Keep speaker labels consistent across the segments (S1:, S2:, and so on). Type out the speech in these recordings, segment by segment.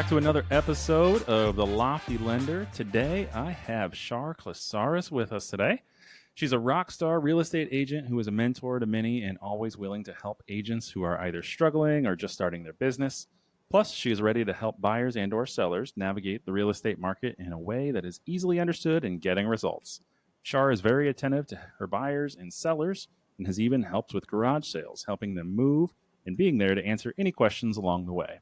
S1: back to another episode of The Lofty Lender. Today, I have Char Klisares with us today. She's a rock star real estate agent who is a mentor to many and always willing to help agents who are either struggling or just starting their business. Plus, she is ready to help buyers and or sellers navigate the real estate market in a way that is easily understood and getting results. Char is very attentive to her buyers and sellers and has even helped with garage sales, helping them move and being there to answer any questions along the way.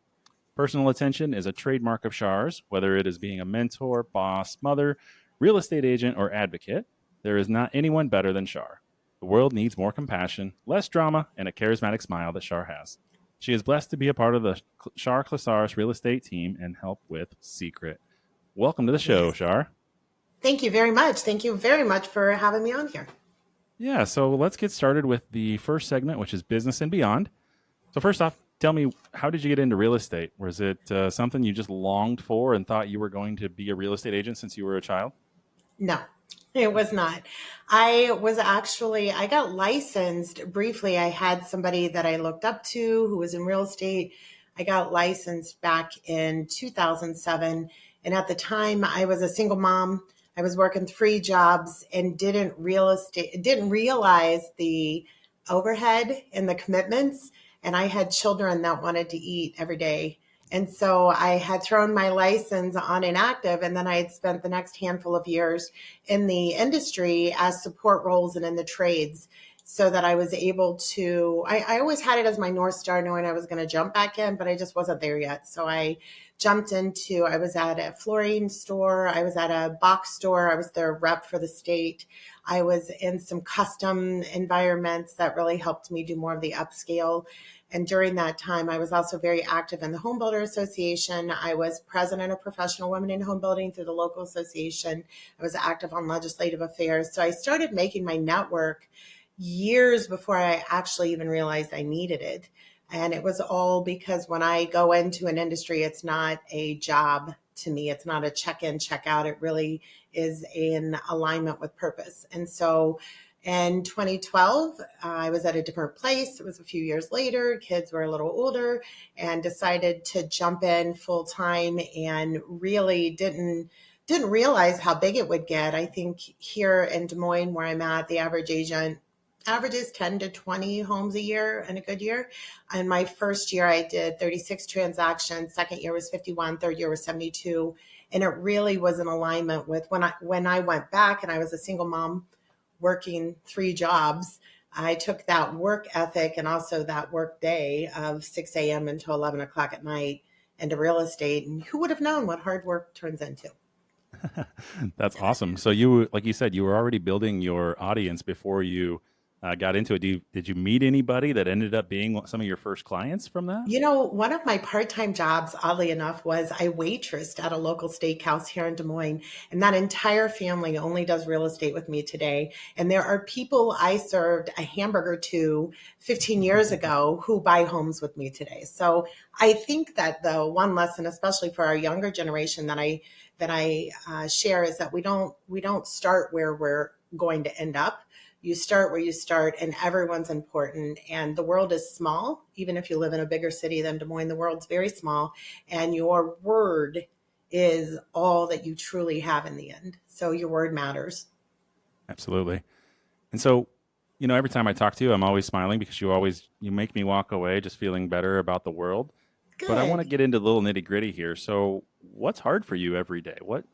S1: Personal attention is a trademark of Char's, whether it is being a mentor, boss, mother, real estate agent, or advocate. There is not anyone better than Char. The world needs more compassion, less drama, and a charismatic smile that Char has. She is blessed to be a part of the Char Klisares real estate team and help with Secret. Welcome to the show, Char.
S2: Thank you very much. Thank you very much for having me on here.
S1: Yeah, so let's get started with the first segment, which is business and beyond. So first off, tell me, how did you get into real estate? Was it something you just longed for and thought you were going to be a real estate agent since you were a child?
S2: No, it was not. I got licensed briefly. I had somebody that I looked up to who was in real estate. I got licensed back in 2007. And at the time I was a single mom. I was working 3 jobs and didn't realize the overhead and the commitments. And I had children that wanted to eat every day. And so I had thrown my license on inactive, and then I had spent the next handful of years in the industry as support roles and in the trades so that I was able to, I always had it as my North Star knowing I was going to jump back in, but I just wasn't there yet. So I I was at a flooring store, I was at a box store, I was their rep for the state. I was in some custom environments that really helped me do more of the upscale. And during that time, I was also very active in the Home Builder Association. I was president of Professional Women in Home Building through the local association. I was active on legislative affairs. So I started making my network years before I actually even realized I needed it. And it was all because when I go into an industry, it's not a job to me. It's not a check in, check out. It really is in alignment with purpose. And so in 2012, I was at a different place. It was a few years later. Kids were a little older and decided to jump in full time and really didn't realize how big it would get. I think here in Des Moines, where I'm at, the average agent averages 10 to 20 homes a year in a good year. And my first year, I did 36 transactions. Second year was 51. Third year was 72. And it really was in alignment with when I went back and I was a single mom working 3 jobs, I took that work ethic and also that work day of 6 a.m. until 11 o'clock at night into real estate. And who would have known what hard work turns into?
S1: That's awesome. So you, like you said, you were already building your audience before you got into it. Did you meet anybody that ended up being some of your first clients from that?
S2: You know, one of my part-time jobs, oddly enough, was I waitressed at a local steakhouse here in Des Moines. And that entire family only does real estate with me today. And there are people I served a hamburger to 15 years ago who buy homes with me today. So I think that the one lesson, especially for our younger generation that I share, is that we don't start where we're going to end up. You start where you start, and everyone's important. And the world is small. Even if you live in a bigger city than Des Moines, the world's very small. And your word is all that you truly have in the end. So your word matters.
S1: Absolutely. And so, you know, every time I talk to you, I'm always smiling because you make me walk away just feeling better about the world.
S2: Good.
S1: But I want to get into the little nitty gritty here. So what's hard for you every day? What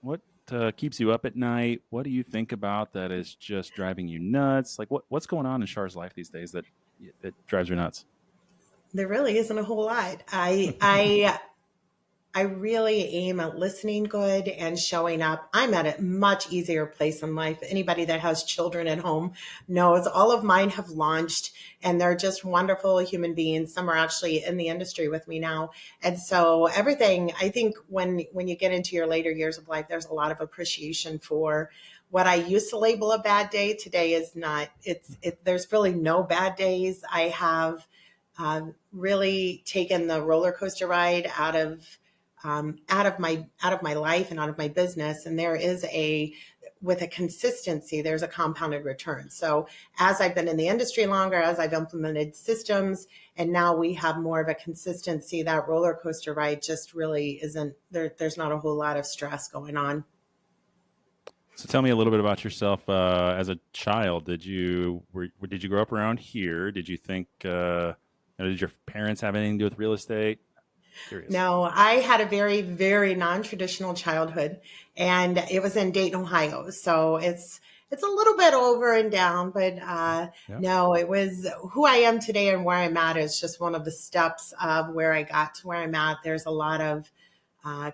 S1: keeps you up at night? What do you think about that is just driving you nuts? Like what's going on in Char's life these days that drives her nuts?
S2: There really isn't a whole lot. I really aim at listening good and showing up. I'm at a much easier place in life. Anybody that has children at home knows all of mine have launched and they're just wonderful human beings. Some are actually in the industry with me now. And so everything, I think when you get into your later years of life, there's a lot of appreciation for what I used to label a bad day. Today is not, there's really no bad days. I have really taken the roller coaster ride out of my life and out of my business. And with a consistency, there's a compounded return. So as I've been in the industry longer, as I've implemented systems, and now we have more of a consistency, that roller coaster ride just really isn't there. There's not a whole lot of stress going on.
S1: So tell me a little bit about yourself as a child. Did you grow up around here? Did you think did your parents have anything to do with real estate? Curious.
S2: No, I had a very, very non-traditional childhood, and it was in Dayton, Ohio. So it's a little bit over and down, but
S1: Yeah.
S2: no, it was who I am today and where I'm at is just one of the steps of where I got to where I'm at. There's a lot of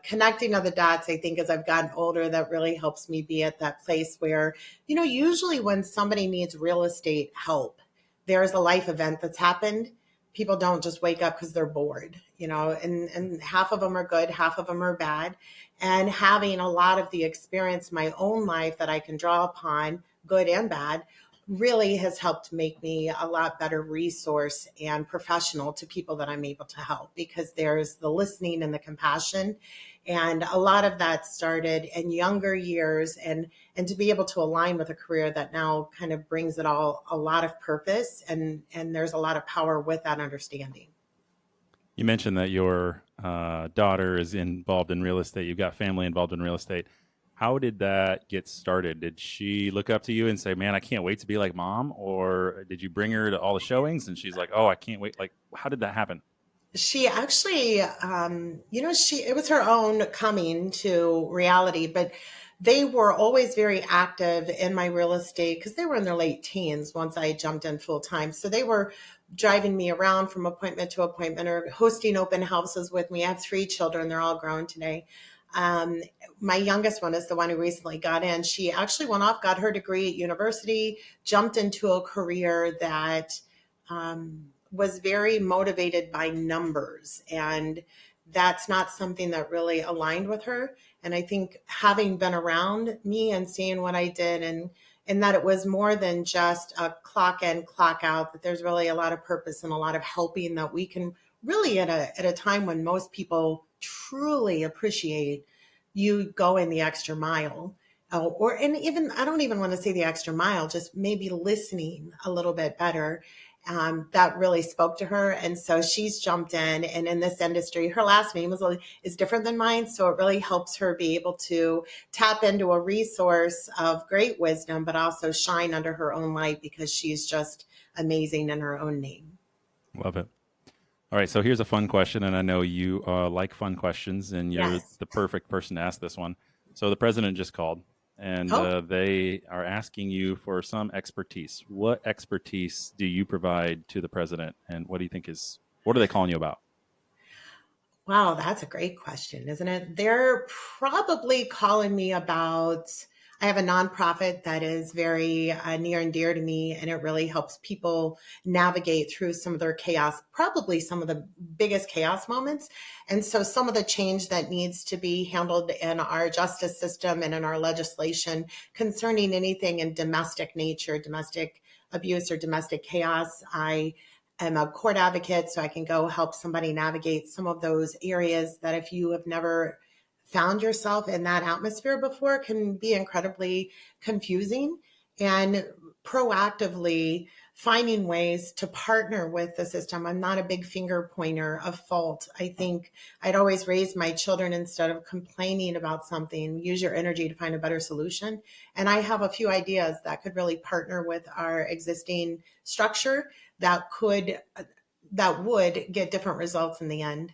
S2: connecting of the dots, I think, as I've gotten older, that really helps me be at that place where, usually when somebody needs real estate help, there's a life event that's happened. People don't just wake up because they're bored, and half of them are good, half of them are bad. And having a lot of the experience in my own life that I can draw upon, good and bad, really has helped make me a lot better resource and professional to people that I'm able to help, because there's the listening and the compassion. And a lot of that started in younger years, and to be able to align with a career that now kind of brings it all a lot of purpose, and there's a lot of power with that understanding.
S1: You mentioned that your daughter is involved in real estate. You've got family involved in real estate. How did that get started? Did she look up to you and say, "Man, I can't wait to be like mom," or did you bring her to all the showings and she's like, "Oh, I can't wait"? Like, how did that happen?
S2: She actually, it was her own coming to reality, but they were always very active in my real estate because they were in their late teens once I jumped in full time. So they were driving me around from appointment to appointment or hosting open houses with me. I have 3 children; they're all grown today. Um, my youngest one is the one who recently got in. She actually went off, got her degree at university, jumped into a career that was very motivated by numbers. And that's not something that really aligned with her. And I think having been around me and seeing what I did, and that it was more than just a clock in, clock out, that there's really a lot of purpose and a lot of helping that we can really at a time when most people truly appreciate you going the extra mile. And even, I don't even want to say the extra mile, just maybe listening a little bit better. That really spoke to her. And so she's jumped in, and in this industry, her last name is different than mine. So it really helps her be able to tap into a resource of great wisdom, but also shine under her own light, because she's just amazing in her own name.
S1: Love it. All right, so here's a fun question, and I know you like fun questions, and you're
S2: Yes.
S1: the perfect person to ask this one. So the president just called, and
S2: Oh,
S1: they are asking you for some expertise. What expertise do you provide to the president, and what are they calling you about?
S2: wow, that's a great question, isn't it? They're probably calling me about. I have a nonprofit that is very near and dear to me, and it really helps people navigate through some of their chaos, probably some of the biggest chaos moments. And so, some of the change that needs to be handled in our justice system and in our legislation concerning anything in domestic nature, domestic abuse, or domestic chaos. I'm a court advocate, so I can go help somebody navigate some of those areas that, if you have never found yourself in that atmosphere before, can be incredibly confusing. And proactively finding ways to partner with the system. I'm not a big finger pointer of fault. I think I'd always raise my children, instead of complaining about something, use your energy to find a better solution. And I have a few ideas that could really partner with our existing structure that could that would get different results in the end.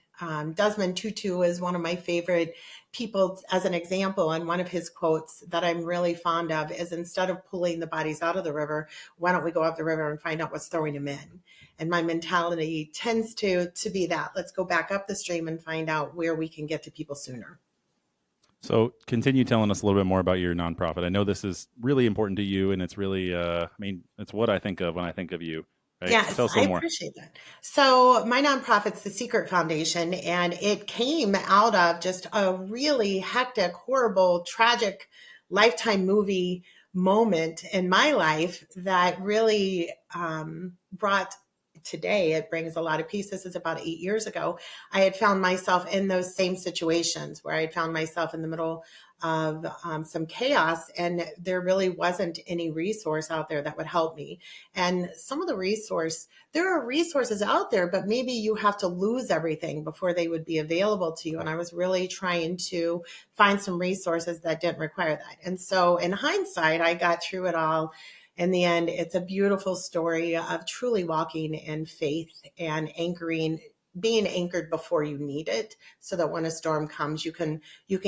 S2: Desmond Tutu is one of my favorite people as an example. And one of his quotes that I'm really fond of is, "Instead of pulling the bodies out of the river, why don't we go up the river and find out what's throwing them in?" And my mentality tends to be that. Let's go back up the stream and find out where we can get to people sooner.
S1: So continue telling us a little bit more about your nonprofit. I know this is really important to you, and it's really, it's what I think of when I think of you, right? So
S2: Yes,
S1: tell us a
S2: I
S1: little more.
S2: appreciate that. So my nonprofit's the Secret Foundation, and it came out of just a really hectic, horrible, tragic Lifetime movie moment in my life that really brought today, it brings a lot of peace. This is about 8 years ago. I had found myself in those same situations where I had found myself in the middle of some chaos, and there really wasn't any resource out there that would help me. And some of there are resources out there, but maybe you have to lose everything before they would be available to you. And I was really trying to find some resources that didn't require that. And so in hindsight, I got through it all. In the end, it's a beautiful story of truly walking in faith and being anchored before you need it, so that when a storm comes, you can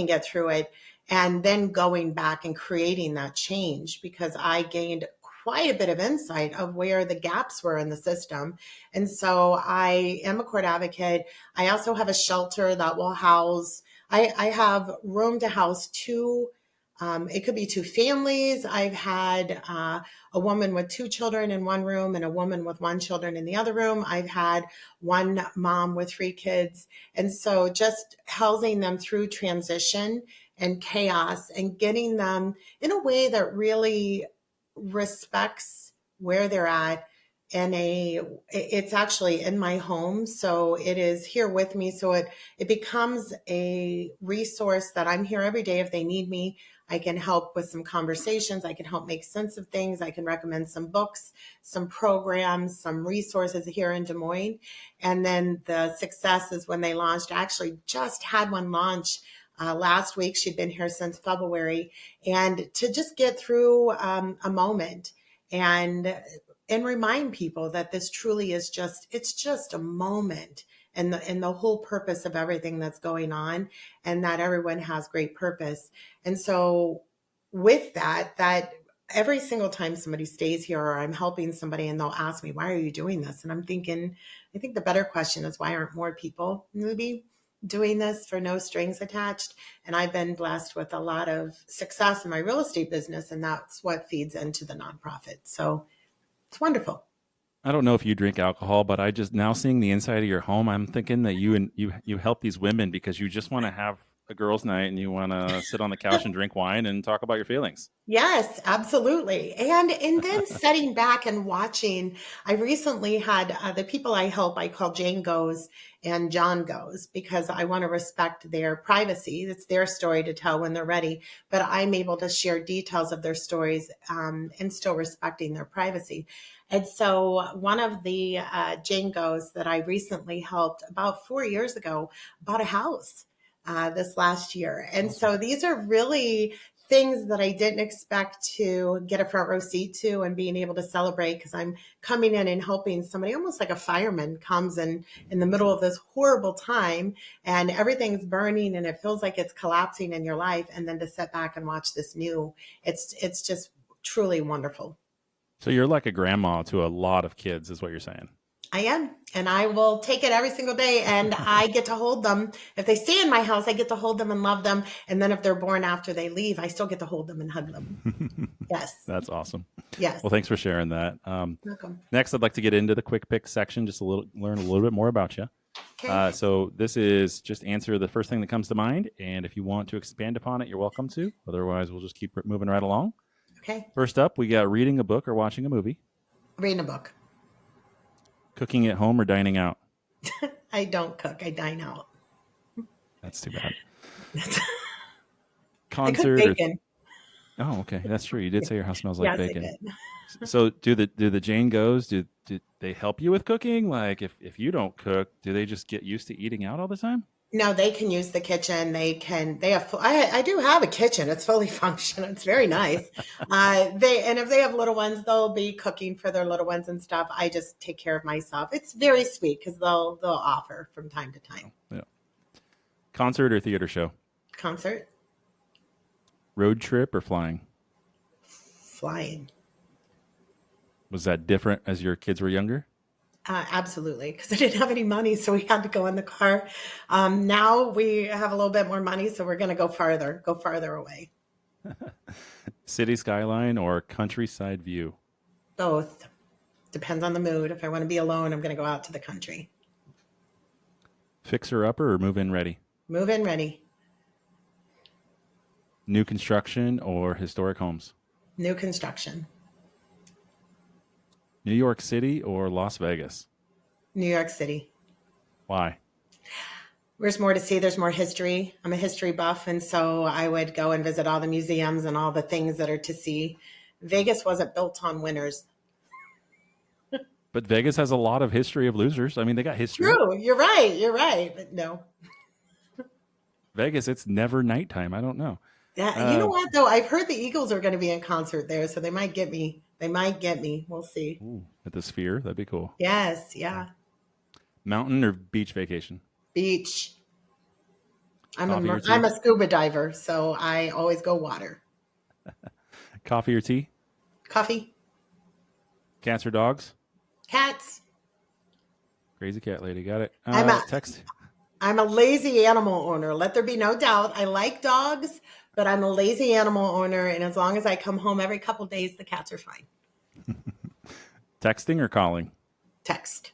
S2: get through it. And then going back and creating that change, because I gained quite a bit of insight of where the gaps were in the system. And so I am a court advocate. I also have a shelter that will I have room to house two. It could be two families. I've had a woman with two children in one room and a woman with one children in the other room. I've had one mom with three kids. And so just housing them through transition and chaos and getting them in a way that really respects where they're at. It's actually in my home, so it is here with me. So it becomes a resource that I'm here every day if they need me. I can help with some conversations. I can help make sense of things. I can recommend some books, some programs, some resources here in Des Moines. And then the success is when they launched. I actually just had one launch last week. She'd been here since February. And to just get through a moment and remind people that this truly is it's just a moment, and the whole purpose of everything that's going on, and that everyone has great purpose. And so with that every single time somebody stays here or I'm helping somebody and they'll ask me, why are you doing this? And I'm thinking, I think the better question is, why aren't more people maybe doing this for no strings attached? And I've been blessed with a lot of success in my real estate business, and that's what feeds into the nonprofit. So it's wonderful.
S1: I don't know if you drink alcohol, but I just now seeing the inside of your home, I'm thinking that you help these women because you just want to have a girls' night and you want to sit on the couch and drink wine and talk about your feelings.
S2: Yes, absolutely. And then sitting back and watching, I recently had the people I help, I call Jane Goes and John Goes, because I want to respect their privacy. It's their story to tell when they're ready, but I'm able to share details of their stories and still respecting their privacy. And so one of the Jane Goes that I recently helped about 4 years ago bought a house this last year. And so these are really things that I didn't expect to get a front row seat to, and being able to celebrate, because I'm coming in and helping somebody almost like a fireman comes in the middle of this horrible time and everything's burning and it feels like it's collapsing in your life. And then to sit back and watch this it's just truly wonderful.
S1: So you're like a grandma to a lot of kids, is what you're saying.
S2: I am. And I will take it every single day, and I get to hold them. If they stay in my house, I get to hold them and love them. And then if they're born after they leave, I still get to hold them and hug them. Yes.
S1: That's awesome.
S2: Yes.
S1: Well, thanks for sharing that.
S2: Welcome.
S1: Next, I'd like to get into the quick pick section, just learn a little bit more about you.
S2: Okay.
S1: So this is just answer the first thing that comes to mind. And if you want to expand upon it, you're welcome to. Otherwise, we'll just keep moving right along.
S2: Okay.
S1: First up, we got reading a book or watching a movie.
S2: Reading a book.
S1: Cooking at home or dining out?
S2: I don't cook. I dine out.
S1: That's too bad.
S2: I cook
S1: Concert.
S2: bacon.
S1: Oh, okay. That's true. You did say your house smells like
S2: Yes,
S1: bacon.
S2: I did.
S1: So do the Jane Goes, do they help you with cooking? Like if you don't cook, do they just get used to eating out all the time?
S2: No, they can use the kitchen. I do have a kitchen. It's fully functional. It's very nice. And if they have little ones, they'll be cooking for their little ones and stuff. I just take care of myself. It's very sweet because they'll offer from time to time.
S1: Yeah. Concert or theater show?
S2: Concert.
S1: Road trip or flying?
S2: Flying.
S1: Was that different as your kids were younger?
S2: Absolutely, because I didn't have any money, so we had to go in the car. Now we have a little bit more money, so we're going to go farther away.
S1: City skyline or countryside view?
S2: Both. Depends on the mood. If I want to be alone, I'm going to go out to the country.
S1: Fixer upper or move in ready?
S2: Move in ready.
S1: New construction or historic homes?
S2: New construction.
S1: New York City or Las Vegas?
S2: New York City.
S1: Why?
S2: There's more to see. There's more history. I'm a history buff, and so I would go and visit all the museums and all the things that are to see. Vegas wasn't built on winners.
S1: But Vegas has a lot of history of losers. I mean, they got history.
S2: True. You're right. You're right. But no.
S1: Vegas, it's never nighttime. I don't know.
S2: Yeah. You know what, though? I've heard the Eagles are going to be in concert there, so they might get me. They might get me. We'll see.
S1: Ooh, at the Sphere, that'd be cool.
S2: Yes. Yeah.
S1: Mountain or beach vacation?
S2: Beach. I'm
S1: Coffee or tea?
S2: I'm a scuba diver, so I always go water.
S1: Coffee or tea?
S2: Coffee.
S1: Cats or dogs?
S2: Cats.
S1: Crazy cat lady, got it. Text.
S2: I'm a lazy animal owner. Let there be no doubt. I like dogs, but I'm a lazy animal owner, and as long as I come home every couple days, the cats are fine.
S1: Texting or calling?
S2: Text.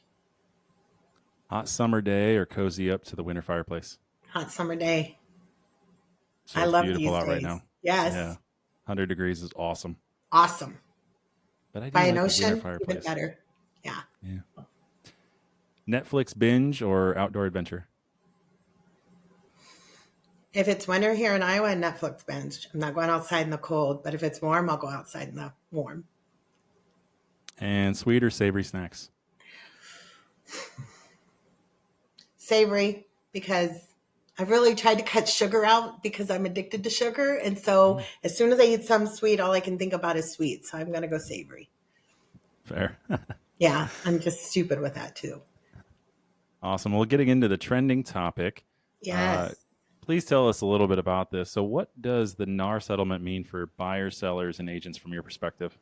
S1: Hot summer day or cozy up to the winter fireplace?
S2: Hot summer day.
S1: So
S2: I
S1: it's
S2: love
S1: beautiful
S2: these
S1: out
S2: days.
S1: right now.
S2: Yes.
S1: Yeah. 100 degrees is awesome.
S2: Awesome.
S1: But I do
S2: By
S1: like
S2: an
S1: the
S2: ocean,
S1: winter
S2: even
S1: fireplace.
S2: better. Yeah.
S1: Yeah. Netflix binge or outdoor adventure?
S2: If it's winter here in Iowa, Netflix binge. I'm not going outside in the cold, but if it's warm, I'll go outside in the warm.
S1: And sweet or savory snacks?
S2: Savory, because I've really tried to cut sugar out because I'm addicted to sugar. And so as soon as I eat some sweet, all I can think about is sweet. So I'm going to go savory.
S1: Fair.
S2: Yeah, I'm just stupid with that too.
S1: Awesome. Well, getting into the trending topic.
S2: Yes.
S1: Please tell us a little bit about this. So what does the NAR settlement mean for buyers, sellers, and agents from your perspective?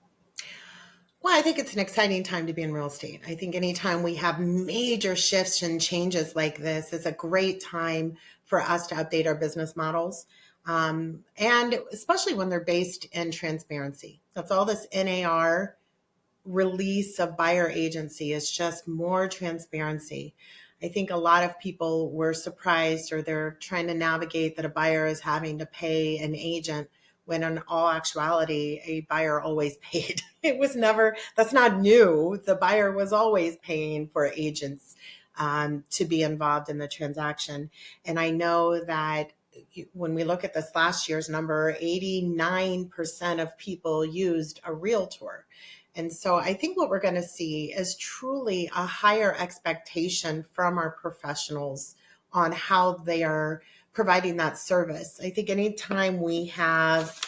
S2: Well, I think it's an exciting time to be in real estate. I think anytime we have major shifts and changes like this, it's a great time for us to update our business models. And especially when they're based in transparency. That's all this NAR release of buyer agency is just more transparency. I think a lot of people were surprised or they're trying to navigate that a buyer is having to pay an agent when in all actuality, a buyer always paid. It was never, that's not new. The buyer was always paying for agents to be involved in the transaction. And I know that when we look at this last year's number, 89% of people used a realtor. And so I think what we're going to see is truly a higher expectation from our professionals on how they are providing that service. I think anytime we have,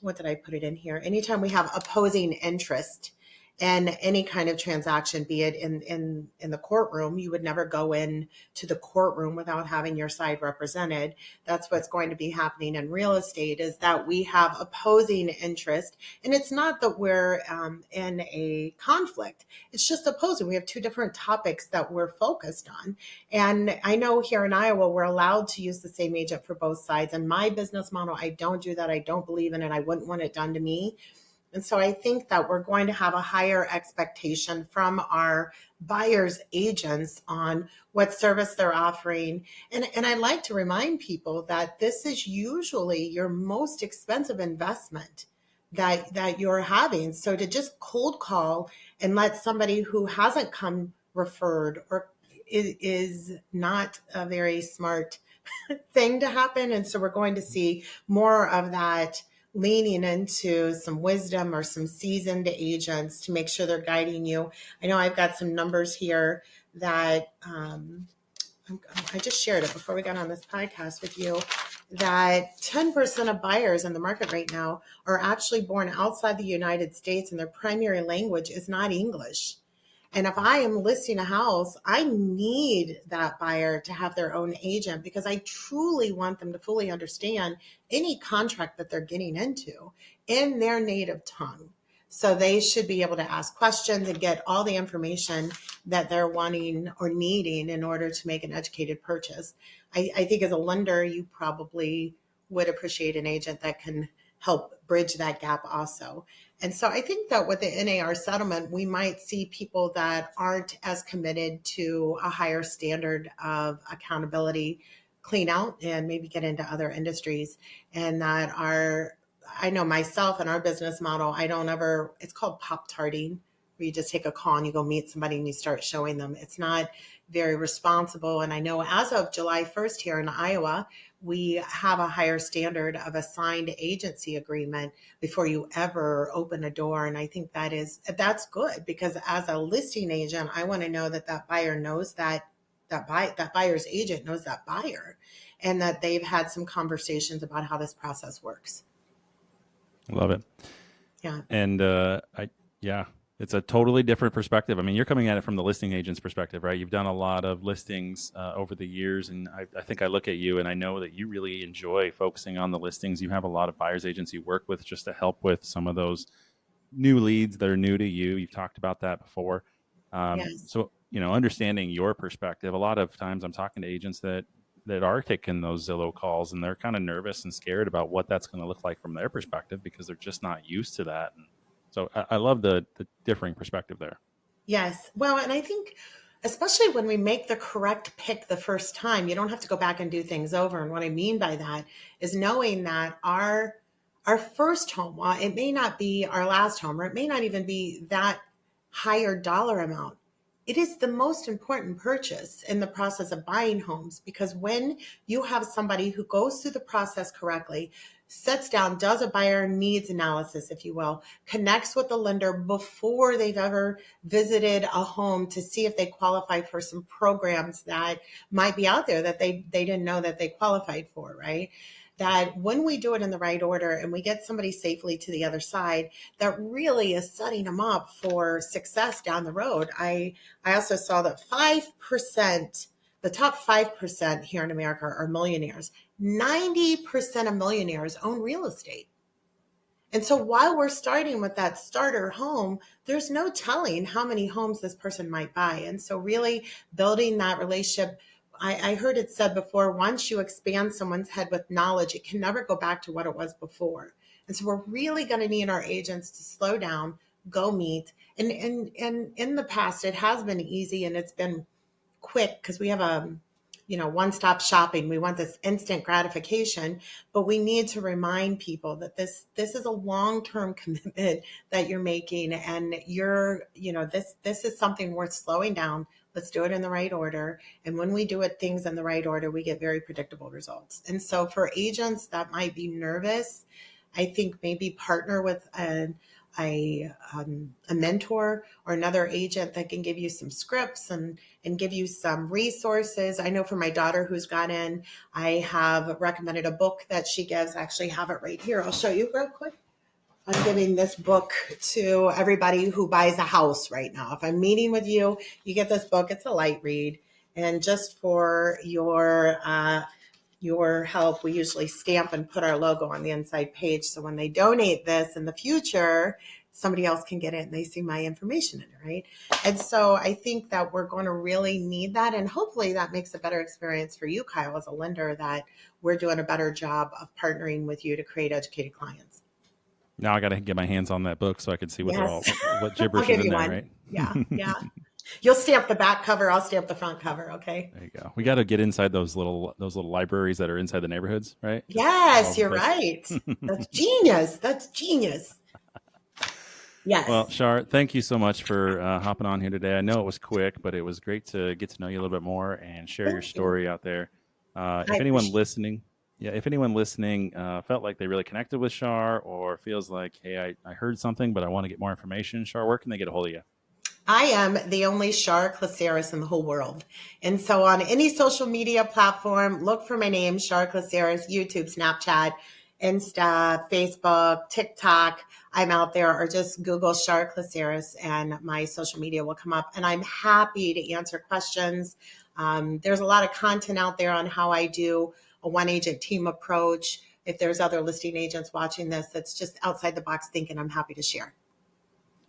S2: what did I put it in here? Anytime we have opposing interest in any kind of transaction, be it in the courtroom, you would never go in to the courtroom without having your side represented. That's what's going to be happening in real estate is that we have opposing interest. And it's not that we're in a conflict. It's just opposing. We have two different topics that we're focused on. And I know here in Iowa, we're allowed to use the same agent for both sides. And my business model, I don't do that. I don't believe in it. I wouldn't want it done to me. And so I think that we're going to have a higher expectation from our buyers' agents on what service they're offering. And I like to remind people that this is usually your most expensive investment that you're having. So to just cold call and let somebody who hasn't come referred or is not a very smart thing to happen. And so we're going to see more of that leaning into some wisdom or some seasoned agents to make sure they're guiding you. I know I've got some numbers here that I just shared it before we got on this podcast with you, that 10% of buyers in the market right now are actually born outside the United States and their primary language is not English. And if I am listing a house, I need that buyer to have their own agent because I truly want them to fully understand any contract that they're getting into in their native tongue. So they should be able to ask questions and get all the information that they're wanting or needing in order to make an educated purchase. I think as a lender, you probably would appreciate an agent that can help bridge that gap also. And so I think that with the NAR settlement, we might see people that aren't as committed to a higher standard of accountability clean out and maybe get into other industries. And that are, I know myself and our business model, it's called Pop-Tarting. where you just take a call and you go meet somebody and you start showing them. It's not very responsible. And I know as of July 1st here in Iowa, we have a higher standard of a signed agency agreement before you ever open a door. And I think that's good, because as a listing agent, I want to know that that buyer knows that buyer's agent knows that buyer, and that they've had some conversations about how this process works.
S1: Love it.
S2: Yeah.
S1: And it's a totally different perspective. I mean, you're coming at it from the listing agent's perspective, right? You've done a lot of listings over the years, and I think I look at you and I know that you really enjoy focusing on the listings. You have a lot of buyer's agents you work with just to help with some of those new leads that are new to you. You've talked about that before.
S2: Yes.
S1: So, understanding your perspective, a lot of times I'm talking to agents that are taking those Zillow calls, and they're kind of nervous and scared about what that's going to look like from their perspective, because they're just not used to that. And so I love the differing perspective there.
S2: Yes. Well, and I think especially when we make the correct pick the first time, you don't have to go back and do things over. And what I mean by that is knowing that our first home, while it may not be our last home, or it may not even be that higher dollar amount, it is the most important purchase in the process of buying homes, because when you have somebody who goes through the process correctly, sits down, does a buyer needs analysis, if you will, connects with the lender before they've ever visited a home to see if they qualify for some programs that might be out there that they didn't know that they qualified for, right? That when we do it in the right order and we get somebody safely to the other side, that really is setting them up for success down the road. I also saw that 5%, the top 5% here in America are millionaires. 90% of millionaires own real estate. And so while we're starting with that starter home, there's no telling how many homes this person might buy. And so really building that relationship, I heard it said before, once you expand someone's head with knowledge, it can never go back to what it was before. And so we're really going to need our agents to slow down, go meet. And in the past, it has been easy and it's been quick, because we have one-stop shopping. We want this instant gratification, but we need to remind people that this is a long-term commitment that you're making, and this is something worth slowing down. Let's do it in the right order. And when we do things in the right order, we get very predictable results. And so for agents that might be nervous, I think maybe partner with a mentor or another agent that can give you some scripts and give you some resources. I know for my daughter who's got in, I have recommended a book that she gives. I actually have it right here. I'll show you real quick. I'm giving this book to everybody who buys a house right now. If I'm meeting with you, you get this book. It's a light read. And just for your help, we usually stamp and put our logo on the inside page. So when they donate this in the future, somebody else can get it and they see my information in it, right? And so I think that we're going to really need that. And hopefully that makes a better experience for you, Kyle, as a lender, that we're doing a better job of partnering with you to create educated clients.
S1: Now I got to get my hands on that book so I can see what
S2: Yes.
S1: what gibberish is in there, right?
S2: Yeah. You'll stamp the back cover. I'll stamp the front cover. Okay.
S1: There you go. We got to get inside those little libraries that are inside the neighborhoods, right?
S2: Yes, you're right. That's genius. Yes.
S1: Well, Char, thank you so much for hopping on here today. I know it was quick, but it was great to get to know you a little bit more and share your story out there. If anyone listening felt like they really connected with Char, or feels like, hey, I heard something, but I want to get more information, Char, where can they get a hold of you?
S2: I am the only Char Klisares in the whole world. And so on any social media platform, look for my name, Char Klisares, YouTube, Snapchat, Insta, Facebook, TikTok. I'm out there, or just Google Char Klisares and my social media will come up. And I'm happy to answer questions. There's a lot of content out there on how I do a one agent team approach. If there's other listing agents watching this that's just outside the box thinking, I'm happy to share.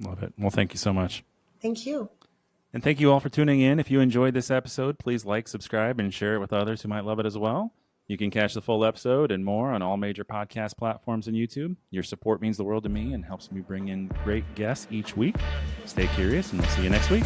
S1: Love it. Well, thank you so much.
S2: Thank you.
S1: And thank you all for tuning in. If you enjoyed this episode, please like, subscribe, and share it with others who might love it as well. You can catch the full episode and more on all major podcast platforms and YouTube. Your support means the world to me and helps me bring in great guests each week. Stay curious, and we'll see you next week.